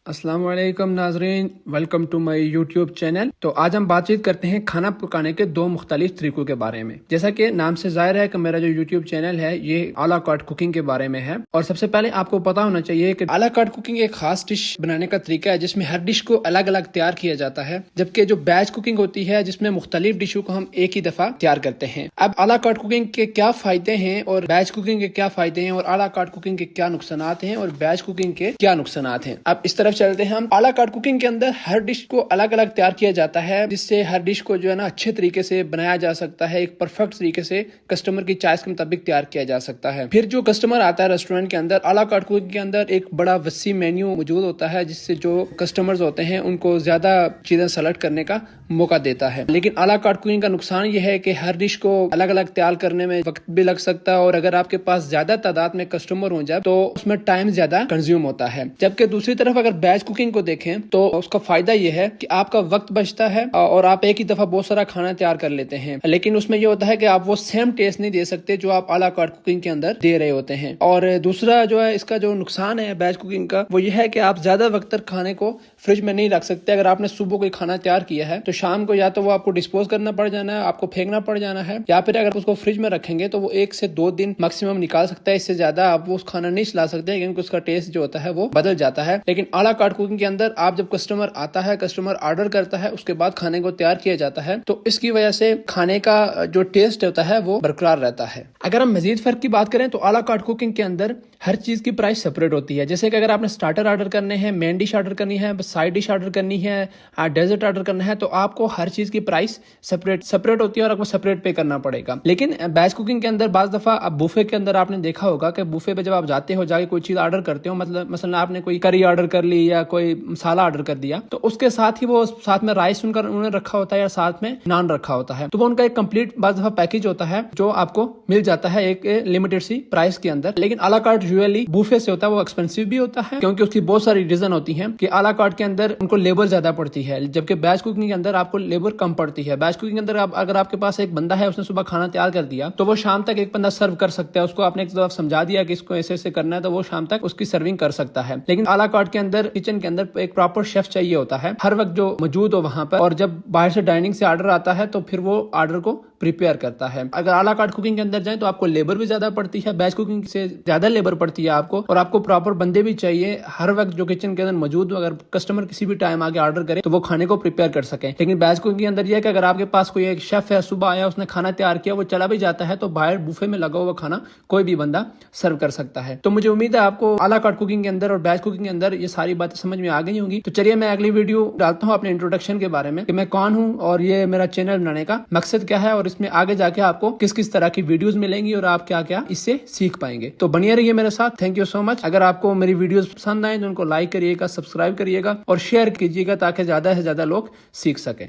अस्सलाम वालेकुम नाजरीन, welcome to my YouTube channel. तो आज हम बातचीत करते हैं खाना पकाने के दो मुख्तलिफ तरीकों के बारे में। जैसा कि नाम से जाहिर है कि मेरा जो यूट्यूब चैनल है ये आला कार्ट कुकिंग के बारे में है। और सबसे पहले आपको पता होना चाहिए कि आला कार्ट कुकिंग एक खास डिश बनाने का तरीका है जिसमें हर डिश को अलग अलग तैयार किया जाता है, जबकि जो बैच कुकिंग होती है जिसमें मुख्तलिफ डिशों को हम एक ही दफा तैयार करते हैं। अब आला कार्ट कुकिंग के क्या फायदे हैं और बैच कुकिंग के क्या फायदे हैं और आला कार्ट कुकिंग के क्या नुकसान हैं और बैच कुकिंग के क्या नुकसान हैं, अब इस तरफ चलते हैं हम। आला कार्ट कुकिंग के अंदर हर डिश को अलग अलग तैयार किया जाता है, जिससे हर डिश को जो है ना अच्छे तरीके से बनाया जा सकता है, एक परफेक्ट तरीके से कस्टमर की चॉइस के मुताबिक तैयार किया जा सकता है। फिर जो कस्टमर आता है रेस्टोरेंट के अंदर, आला कार्ट कुकिंग के अंदर एक बड़ा वसी मेन्यू मौजूद होता है, जिससे जो कस्टमर्स होते हैं उनको ज्यादा चीजें सेलेक्ट करने का मौका देता है। लेकिन आला कार्ट कुकिंग का नुकसान यह है कि हर डिश को अलग अलग तैयार करने में वक्त भी लग सकता है, और अगर आपके पास ज्यादा तादाद में कस्टमर हो जाए तो उसमें टाइम ज्यादा कंज्यूम होता है। जबकि दूसरी तरफ अगर बैच कुकिंग को देखें तो उसका फायदा यह है कि आपका वक्त बचता है और आप एक ही दफा बहुत सारा खाना तैयार कर लेते हैं। लेकिन उसमें यह होता है कि आप वो सेम टेस्ट नहीं दे सकते जो आप आला कार्ट कुकिंग के अंदर दे रहे होते हैं। और दूसरा जो है इसका जो नुकसान है बैच कुकिंग का, वो यह है कि आप ज्यादा वक्त तक खाने को फ्रिज में नहीं रख सकते। अगर आपने सुबह कोई खाना तैयार किया है तो शाम को या तो वो आपको डिस्पोज करना पड़ जाना है, आपको फेंकना पड़ जाना है, या फिर अगर उसको फ्रिज में रखेंगे तो वो 1 से 2 दिन मैक्सिमम निकाल सकता है। इससे ज्यादा आप वो उस खाना नहीं चला सकते क्योंकि उसका टेस्ट जो होता है वो बदल जाता है। लेकिन आला कार्ट कुकिंग के अंदर आप जब कस्टमर आता है, कस्टमर ऑर्डर करता है, उसके बाद खाने को तैयार किया जाता है, तो इसकी वजह से खाने का जो टेस्ट होता है वो बरकरार रहता है। अगर हम मजीद फर्क की बात करें तो आला कार्ट कुकिंग के अंदर हर चीज की प्राइस सेपरेट होती है। जैसे कि अगर आपने स्टार्टर ऑर्डर करने हैं, मेन डिश ऑर्डर करनी है, साइड डिश ऑर्डर करनी है, डेजर्ट ऑर्डर करना है, तो आपको हर चीज की प्राइस सेपरेट होती है और आपको सेपरेट पे करना पड़ेगा। लेकिन बैच कुकिंग के अंदर बाज दफा अब बुफे के अंदर आपने देखा होगा कि बुफे पे जब आप जाते हो, जाके कोई चीज ऑर्डर करते हो, मतलब मसलन आपने कोई करी ऑर्डर कर ली या कोई मसाला ऑर्डर कर दिया, तो उसके साथ ही वो साथ में राइस उन्होंने रखा होता है या साथ में नान रखा होता है, तो वो उनका एक कंप्लीट बाज दफा पैकेज होता है जो आपको मिल जाता है एक लिमिटेड सी प्राइस के अंदर। लेकिन आला कार्ट यूजुअली बुफे से होता है, वो एक्सपेंसिव भी होता है क्योंकि उसकी बहुत सारी रीजन होती है कि आला कार्ट के अंदर उनको लेबर ज्यादा पड़ती है, जबकि बैच कुकिंग के अंदर आपको लेबर कम पड़ती है। बैच कुकिंग के अंदर अगर आपके पास एक बंदा है, उसने सुबह खाना तैयार कर दिया, तो वो शाम तक एक बंदा सर्व कर सकता है। उसको आपने एक तरफ समझा दिया कि इसको ऐसे ऐसे करना है, तो वो शाम तक उसकी सर्विंग कर सकता है। लेकिन आला कार्ट के अंदर किचन के अंदर एक प्रॉपर शेफ चाहिए होता है, हर वक्त जो मौजूद हो वहां पर, और जब बाहर से डाइनिंग से ऑर्डर आता है तो फिर वो ऑर्डर को प्रिपेयर करता है। अगर आला कार्ट कुकिंग के अंदर जाए तो आपको लेबर भी ज्यादा पड़ती है, बैच कुकिंग से ज्यादा लेबर पड़ती है आपको, और आपको प्रॉपर बंदे भी चाहिए हर वक्त जो किचन के अंदर मौजूद हो। अगर कस्टमर किसी भी टाइम आगे ऑर्डर करे तो वो खाने को प्रिपेयर कर सके। लेकिन बैच कुकिंग के अंदर यह है कि अगर आपके पास कोई एक शेफ है, सुबह आया, उसने खाना तैयार किया, वो चला भी जाता है, तो बाहर बुफे में लगा हुआ खाना कोई भी बंदा सर्व कर सकता है। तो मुझे उम्मीद है आपको आला कार्ट कुकिंग के अंदर और बैच कुकिंग के अंदर ये सारी बातें समझ में आ गई होंगी। तो चलिए मैं अगली वीडियो डालता हूँ अपने इंट्रोडक्शन के बारे में कि मैं कौन हूँ और ये मेरा चैनल बनाने का मकसद क्या है, और इसमें आगे जाके आपको किस किस तरह की वीडियोस मिलेंगी और आप क्या क्या इससे सीख पाएंगे। तो बनिए रहिए मेरे साथ। Thank you so much. अगर आपको मेरी वीडियोस पसंद आए तो उनको लाइक करिएगा, सब्सक्राइब करिएगा और शेयर कीजिएगा ताकि ज्यादा से ज्यादा लोग सीख सकें।